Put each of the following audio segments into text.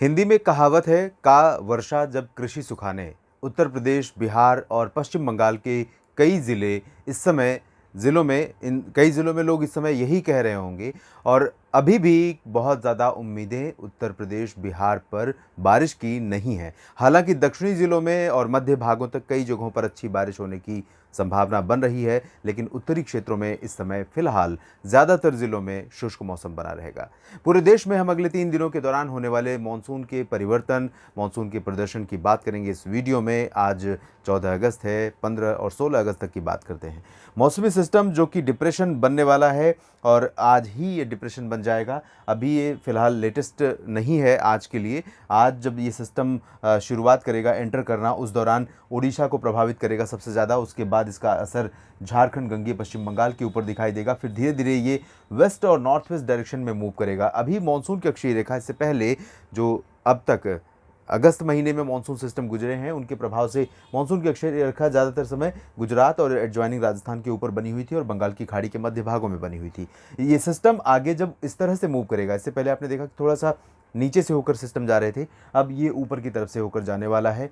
हिंदी में कहावत है का वर्षा जब कृषि सुखाने। उत्तर प्रदेश, बिहार और पश्चिम बंगाल के कई ज़िले इस समय ज़िलों में इन कई ज़िलों में लोग इस समय यही कह रहे होंगे और अभी भी बहुत ज़्यादा उम्मीदें उत्तर प्रदेश, बिहार पर बारिश की नहीं है। हालांकि दक्षिणी ज़िलों में और मध्य भागों तक कई जगहों पर अच्छी बारिश होने की संभावना बन रही है, लेकिन उत्तरी क्षेत्रों में इस समय फिलहाल ज़्यादातर ज़िलों में शुष्क मौसम बना रहेगा। पूरे देश में हम अगले 3 दिनों के दौरान होने वाले मानसून के परिवर्तन, मानसून के प्रदर्शन की बात करेंगे इस वीडियो में। आज 14 अगस्त है, 15 और 16 अगस्त तक की बात करते हैं। मौसमी सिस्टम जो कि डिप्रेशन बनने वाला है और आज ही ये डिप्रेशन बन जाएगा। अभी ये फिलहाल लेटेस्ट नहीं है आज के लिए। आज जब ये सिस्टम शुरुआत करेगा एंटर करना, उस दौरान उड़ीसा को प्रभावित करेगा सबसे ज़्यादा। उसके बाद इसका असर झारखंड, गंगे, पश्चिम बंगाल के ऊपर दिखाई देगा। फिर धीरे धीरे ये वेस्ट और नॉर्थ वेस्ट डायरेक्शन में मूव करेगा। अभी मानसून की अक्षीय रेखा, इससे पहले जो अब तक अगस्त महीने में मानसून सिस्टम गुजरे हैं, उनके प्रभाव से मानसून की अक्षीय रेखा ज़्यादातर समय गुजरात और एडजॉइनिंग राजस्थान के ऊपर बनी हुई थी और बंगाल की खाड़ी के मध्य भागों में बनी हुई थी। ये सिस्टम आगे जब इस तरह से मूव करेगा, इससे पहले आपने देखा कि थोड़ा सा नीचे से होकर सिस्टम जा रहे थे, अब ये ऊपर की तरफ से होकर जाने वाला है।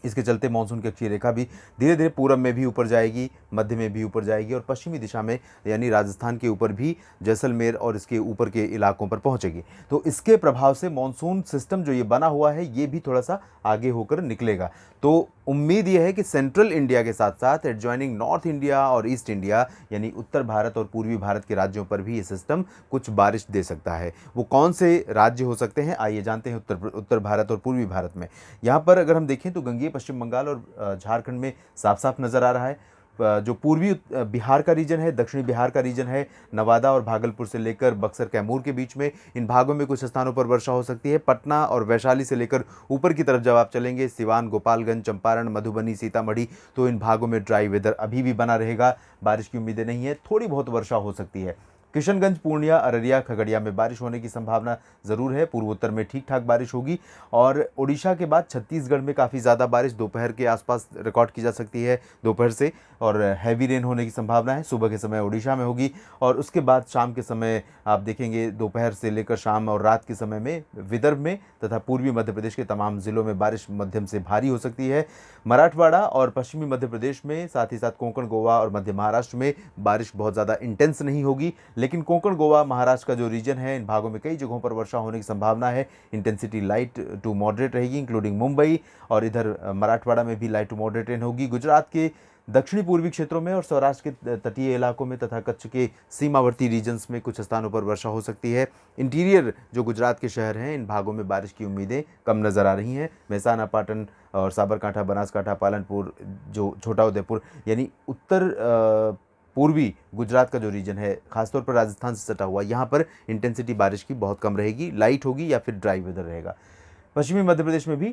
इसके चलते मानसून की अक्षीय रेखा भी धीरे धीरे पूरब में भी ऊपर जाएगी, मध्य में भी ऊपर जाएगी और पश्चिमी दिशा में यानी राजस्थान के ऊपर भी जैसलमेर और इसके ऊपर के इलाकों पर पहुंचेगी। तो इसके प्रभाव से मानसून सिस्टम जो ये बना हुआ है, ये भी थोड़ा सा आगे होकर निकलेगा। तो उम्मीद यह है कि सेंट्रल इंडिया के साथ साथ एडजॉइनिंग नॉर्थ इंडिया और ईस्ट इंडिया यानी उत्तर भारत और पूर्वी भारत के राज्यों पर भी ये सिस्टम कुछ बारिश दे सकता है। वो कौन से राज्य हो सकते हैं, आइए जानते हैं। उत्तर भारत और पूर्वी भारत में यहाँ पर अगर हम देखें तो गंगीय पश्चिम बंगाल और झारखंड में साफ साफ नज़र आ रहा है। जो पूर्वी बिहार का रीजन है, दक्षिणी बिहार का रीजन है, नवादा और भागलपुर से लेकर बक्सर, कैमूर के बीच में, इन भागों में कुछ स्थानों पर वर्षा हो सकती है। पटना और वैशाली से लेकर ऊपर की तरफ जब आप चलेंगे, सिवान, गोपालगंज, चंपारण, मधुबनी, सीतामढ़ी, तो इन भागों में ड्राई वेदर अभी भी बना रहेगा। बारिश की उम्मीदें नहीं है, थोड़ी बहुत वर्षा हो सकती है। किशनगंज, पूर्णिया, अररिया, खगड़िया में बारिश होने की संभावना ज़रूर है। पूर्वोत्तर में ठीक ठाक बारिश होगी और उड़ीसा के बाद छत्तीसगढ़ में काफ़ी ज़्यादा बारिश दोपहर के आसपास रिकॉर्ड की जा सकती है, दोपहर से, और हैवी रेन होने की संभावना है। सुबह के समय उड़ीसा में होगी और उसके बाद शाम के समय आप देखेंगे दोपहर से लेकर शाम और रात के समय में विदर्भ में तथा पूर्वी मध्य प्रदेश के तमाम ज़िलों में बारिश मध्यम से भारी हो सकती है। मराठवाड़ा और पश्चिमी मध्य प्रदेश में, साथ ही साथ कोंकण, गोवा और मध्य महाराष्ट्र में बारिश बहुत ज़्यादा इंटेंस नहीं होगी, लेकिन कोंकण, गोवा, महाराष्ट्र का जो रीजन है, इन भागों में कई जगहों पर वर्षा होने की संभावना है। इंटेंसिटी लाइट टू मॉडरेट रहेगी, इंक्लूडिंग मुंबई, और इधर मराठवाड़ा में भी लाइट टू मॉडरेट रेन होगी। गुजरात के दक्षिणी पूर्वी क्षेत्रों में और सौराष्ट्र के तटीय इलाकों में तथा कच्छ के सीमावर्ती रीजन्स में कुछ स्थानों पर वर्षा हो सकती है। इंटीरियर जो गुजरात के शहर हैं, इन भागों में बारिश की उम्मीदें कम नज़र आ रही हैं। महसाना, पाटन और साबरकांठा, बनासकांठा, पालनपुर, जो छोटा उदयपुर यानी उत्तर पूर्वी गुजरात का जो रीजन है, खासतौर पर राजस्थान से सटा हुआ, यहाँ पर इंटेंसिटी बारिश की बहुत कम रहेगी, लाइट होगी या फिर ड्राई वेदर रहेगा। पश्चिमी मध्य प्रदेश में भी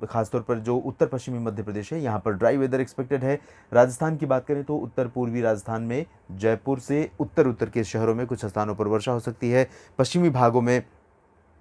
खासतौर पर जो उत्तर पश्चिमी मध्य प्रदेश है, यहाँ पर ड्राई वेदर एक्सपेक्टेड है। राजस्थान की बात करें तो उत्तर पूर्वी राजस्थान में जयपुर से उत्तर उत्तर के शहरों में कुछ स्थानों पर वर्षा हो सकती है। पश्चिमी भागों में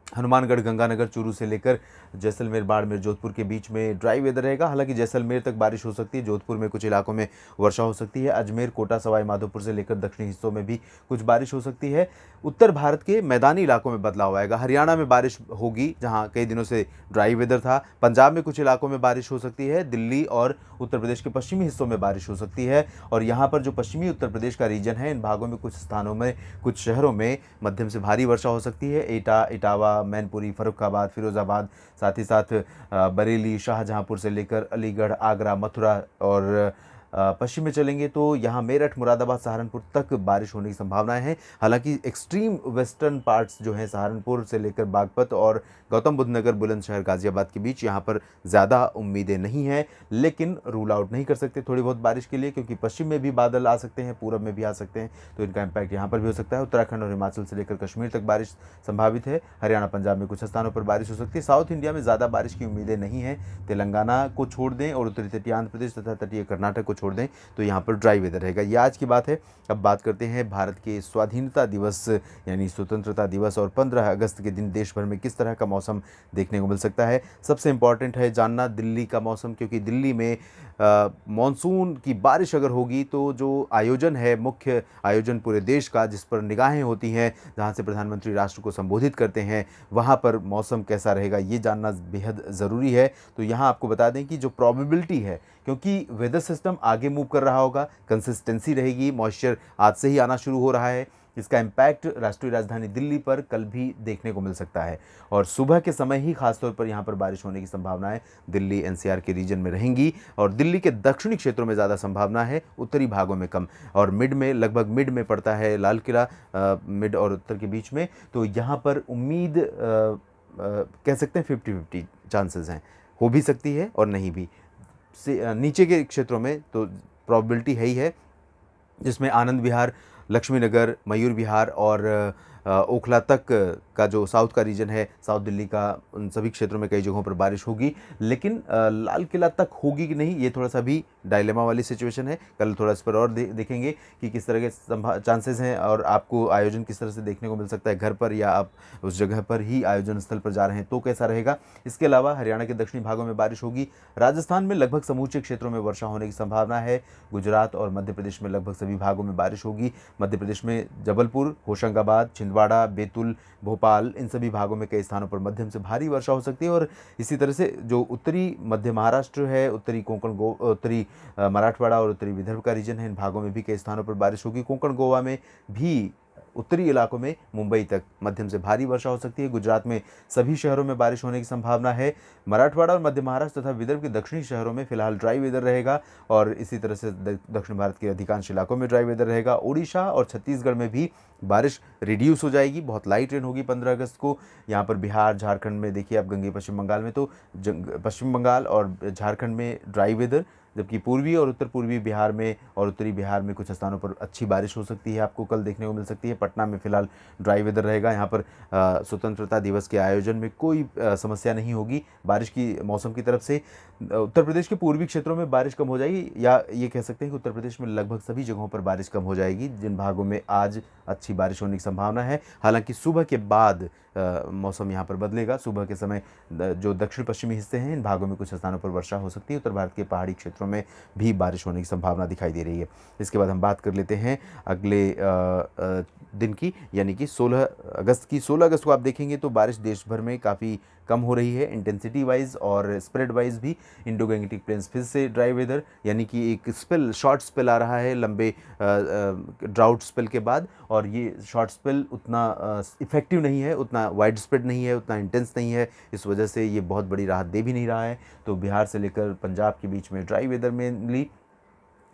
हनुमानगढ़, गंगानगर, चूरू से लेकर जैसलमेर, बाड़मेर, जोधपुर के बीच में ड्राई वेदर रहेगा। हालांकि जैसलमेर तक बारिश हो सकती है, जोधपुर में कुछ इलाकों में वर्षा हो सकती है। अजमेर, कोटा, सवाई माधोपुर से लेकर दक्षिणी हिस्सों में भी कुछ बारिश हो सकती है। उत्तर भारत के मैदानी इलाकों में बदलाव आएगा। हरियाणा में बारिश होगी, जहां कई दिनों से ड्राई वेदर था। पंजाब में कुछ इलाकों में बारिश हो सकती है। दिल्ली और उत्तर प्रदेश के पश्चिमी हिस्सों में बारिश हो सकती है। और यहाँ पर जो पश्चिमी उत्तर प्रदेश का रीजन है, इन भागों में कुछ स्थानों में, कुछ शहरों में मध्यम से भारी वर्षा हो सकती है। एटा, इटावा, मैनपुरी, फर्रुखाबाद, फिरोजाबाद, साथ ही साथ बरेली, शाहजहांपुर से लेकर अलीगढ़, आगरा, मथुरा और पश्चिम में चलेंगे तो यहाँ मेरठ, मुरादाबाद, सहारनपुर तक बारिश होने की संभावनाएं हैं। हालांकि एक्सट्रीम वेस्टर्न पार्ट्स जो हैं, सहारनपुर से लेकर बागपत और गौतम बुद्ध नगर, बुलंदशहर, गाजियाबाद के बीच, यहाँ पर ज़्यादा उम्मीदें नहीं हैं, लेकिन रूल आउट नहीं कर सकते थोड़ी बहुत बारिश के लिए, क्योंकि पश्चिम में भी बादल आ सकते हैं, पूरब में भी आ सकते हैं, तो इनका इम्पैक्ट यहाँ पर भी हो सकता है। उत्तराखंड और हिमाचल से लेकर कश्मीर तक बारिश संभावित है। हरियाणा, पंजाब में कुछ स्थानों पर बारिश हो सकती है। साउथ इंडिया में ज़्यादा बारिश की उम्मीदें नहीं हैं। तेलंगाना को छोड़ दें और उत्तरी तटीय आंध्र प्रदेश तथा तटीय कर्नाटक को छोड़ दें तो यहाँ पर ड्राई वेदर रहेगा। ये आज की बात है। अब बात करते हैं भारत के स्वाधीनता दिवस यानी स्वतंत्रता दिवस और 15 अगस्त के दिन देश भर में किस तरह का मौसम देखने को मिल सकता है। सबसे इम्पॉर्टेंट है जानना दिल्ली का मौसम, क्योंकि दिल्ली में मानसून की बारिश अगर होगी तो जो आयोजन है, मुख्य आयोजन पूरे देश का जिस पर निगाहें होती हैं, जहाँ से प्रधानमंत्री राष्ट्र को संबोधित करते हैं, वहाँ पर मौसम कैसा रहेगा ये जानना बेहद ज़रूरी है। तो यहाँ आपको बता दें कि जो प्रोबेबिलिटी है, क्योंकि वेदर सिस्टम आगे मूव कर रहा होगा, कंसिस्टेंसी रहेगी, मॉइस्चर आज से ही आना शुरू हो रहा है, इसका इम्पैक्ट राष्ट्रीय राजधानी दिल्ली पर कल भी देखने को मिल सकता है। और सुबह के समय ही खासतौर पर यहाँ पर बारिश होने की संभावनाएं दिल्ली एनसीआर के रीजन में रहेंगी और दिल्ली के दक्षिणी क्षेत्रों में ज़्यादा संभावना है, उत्तरी भागों में कम। और मिड में, लगभग मिड में पड़ता है लाल किला, मिड और उत्तर के बीच में, तो यहाँ पर उम्मीद कह सकते हैं 50-50 चांसेस हैं, हो भी सकती है और नहीं भी। से नीचे के क्षेत्रों में तो प्रोबेबिलिटी है ही है, जिसमें आनंद विहार, लक्ष्मी नगर, मयूर विहार और ओखला तक का जो साउथ का रीजन है, साउथ दिल्ली का, उन सभी क्षेत्रों में कई जगहों पर बारिश होगी। लेकिन लाल किला तक होगी कि नहीं, ये थोड़ा सा भी डायलेमा वाली सिचुएशन है। कल थोड़ा इस पर और देखेंगे कि किस तरह के चांसेस हैं और आपको आयोजन किस तरह से देखने को मिल सकता है, घर पर या आप उस जगह पर ही आयोजन स्थल पर जा रहे हैं तो कैसा रहेगा। इसके अलावा हरियाणा के दक्षिणी भागों में बारिश होगी, राजस्थान में लगभग समूचे क्षेत्रों में वर्षा होने की संभावना है, गुजरात और मध्य प्रदेश में लगभग सभी भागों में बारिश होगी। मध्य प्रदेश में जबलपुर, होशंगाबाद, छिंदवाड़ा, बैतूल, भोपाल, इन सभी भागों में कई स्थानों पर मध्यम से भारी वर्षा हो सकती है। और इसी तरह से जो उत्तरी मध्य महाराष्ट्र है, उत्तरी कोंकण, उत्तरी मराठवाड़ा और उत्तरी विदर्भ का रीजन है, इन भागों में भी कई स्थानों पर बारिश होगी। कोंकण गोवा में भी, उत्तरी इलाकों में मुंबई तक मध्यम से भारी वर्षा हो सकती है। गुजरात में सभी शहरों में बारिश होने की संभावना है। मराठवाड़ा और मध्य महाराष्ट्र तथा विदर्भ के दक्षिणी शहरों में फिलहाल ड्राई वेदर रहेगा और इसी तरह से दक्षिण भारत के अधिकांश इलाकों में ड्राई वेदर रहेगा। ओडिशा और छत्तीसगढ़ में भी बारिश रिड्यूस हो जाएगी, बहुत लाइट रेन होगी 15 अगस्त को। यहाँ पर बिहार, झारखंड में देखिए आप गंगे पश्चिम बंगाल में, तो पश्चिम बंगाल और झारखंड में ड्राई वेदर, जबकि पूर्वी और उत्तर पूर्वी बिहार में और उत्तरी बिहार में कुछ स्थानों पर अच्छी बारिश हो सकती है, आपको कल देखने को मिल सकती है। पटना में फिलहाल ड्राई वेदर रहेगा। यहाँ पर स्वतंत्रता दिवस के आयोजन में कोई समस्या नहीं होगी बारिश की मौसम की तरफ से। उत्तर प्रदेश के पूर्वी क्षेत्रों में बारिश कम हो जाएगी, या ये कह सकते हैं कि उत्तर प्रदेश में लगभग सभी जगहों पर बारिश कम हो जाएगी, जिन भागों में आज अच्छी बारिश होने की संभावना है। हालांकि सुबह के बाद मौसम यहाँ पर बदलेगा। सुबह के समय जो दक्षिण पश्चिमी हिस्से हैं, इन भागों में कुछ स्थानों पर वर्षा हो सकती है। उत्तर भारत के पहाड़ी क्षेत्रों में भी बारिश होने की संभावना दिखाई दे रही है। इसके बाद हम बात कर लेते हैं अगले दिन की, यानी कि 16 अगस्त की। 16 अगस्त को आप देखेंगे तो बारिश देश भर में काफ़ी कम हो रही है, इंटेंसिटी वाइज और स्प्रेड वाइज भी। इंडो गैंगेटिक प्लेन्स फिर से ड्राई वेदर, यानी कि एक स्पेल, शॉर्ट स्पेल आ रहा है लंबे ड्राउट स्पेल के बाद, और ये शॉर्ट स्पेल उतना इफेक्टिव नहीं है, उतना वाइड स्प्रेड नहीं है, उतना इंटेंस नहीं है। इस वजह से ये बहुत बड़ी राहत दे भी नहीं रहा है। तो बिहार से लेकर पंजाब के बीच में ड्राई वेदर मेनली,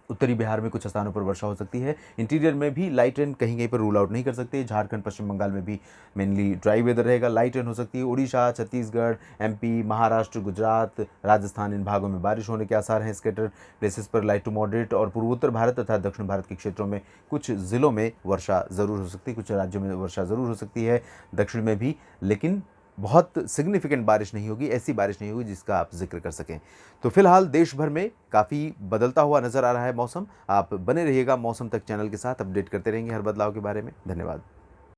उत्तरी बिहार में कुछ स्थानों पर वर्षा हो सकती है। इंटीरियर में भी लाइट रेन कहीं कहीं पर रूल आउट नहीं कर सकते। झारखंड, पश्चिम बंगाल में भी मेनली ड्राई वेदर रहेगा, लाइट रेन हो सकती है। उड़ीसा, छत्तीसगढ़, एमपी, महाराष्ट्र, गुजरात, राजस्थान, इन भागों में बारिश होने के आसार हैं स्केटर प्लेसेस पर, लाइट टू मॉडरेट। और पूर्वोत्तर भारत तथा दक्षिण भारत के क्षेत्रों में कुछ ज़िलों में वर्षा ज़रूर हो सकती है, कुछ राज्यों में वर्षा ज़रूर हो सकती है, दक्षिण में भी, लेकिन बहुत सिग्निफिकेंट बारिश नहीं होगी, ऐसी बारिश नहीं होगी जिसका आप जिक्र कर सकें। तो फिलहाल देश भर में काफ़ी बदलता हुआ नज़र आ रहा है मौसम। आप बने रहिएगा मौसम तक चैनल के साथ, अपडेट करते रहेंगे हर बदलाव के बारे में। धन्यवाद।